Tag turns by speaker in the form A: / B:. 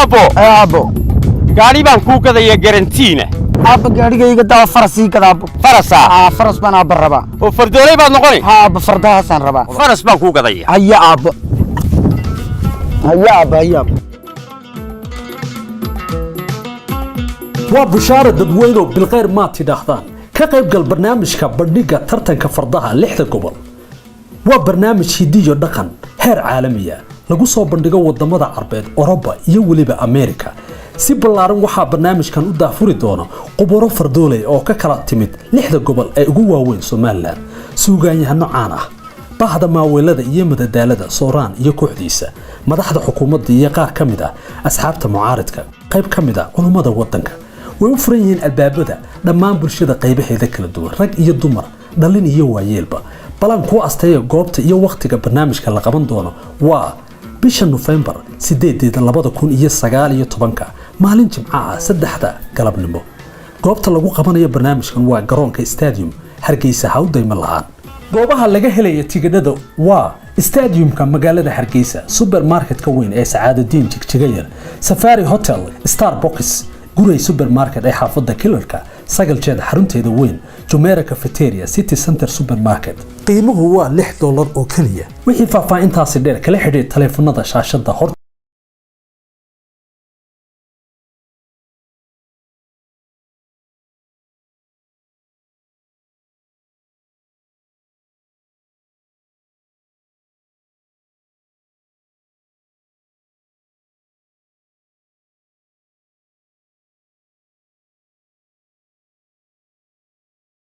A: أبو
B: أبو
A: قاري بان كوكا ذا يجرنتينه
B: أبو قاري يقدر فرسي كذا أبو
A: فرسا
B: فرس بنا بالربا
A: وفردولي بان نقولي
B: أبو فردها سن ربا
A: فرس بان كوكا ذا
B: هيا أبو هيا أبو هيا أبو
C: وبشارة ددوينو بالغير ما تداخدان كقيب قل برنامج كبرنيقة ترتن كفردها لحظة قبل وبرنامج هديو دقن هير عالمية lagu soo bandhigo wadamada Carbeed Europa iyo waliba America si ballaaran waxa barnaamijkan u daafuri doono qubaro fardoolay oo ka kala timid lixda gobol ee ugu waaweyn Soomaaliland suugaanyahano caan ah bahda maaweelada iyo madadaalada Sooraan iyo kooxdiisa madaxda xukuumadda iyo qaar kamid ah asxaabta mucaaradka qayb kamid ah culimada wadanka way u furan yihiin albaabada dhammaan bulshada qaybaheeda kala duwan rag iyo dumar dhalin iyo waayeelba balan ku asteeyo goobta iyo waqtiga barnaamijka la qaban doono waa bisha November 2019 maalin Jimcaha 3 galabnimo goobta lagu qabanayo barnaamijkan waa garoonka Stadium Hargeysa Hawdayma lahaan goobaha laga helayo tigidhada waa stadiumka magaalada Hargeysa supermarketka weyn ee Sacaadadiin Jigjiga Safari Hotel Starbucks guri supermarket ee xaafadda Killarka sagal jeed xarunteeda weyn Jumeirah Cafeteria City Center Supermarket qiimuhu waa $6 oo kaliya wixii faahfaahintaasi dheer kala xiriir taleefanada shaashada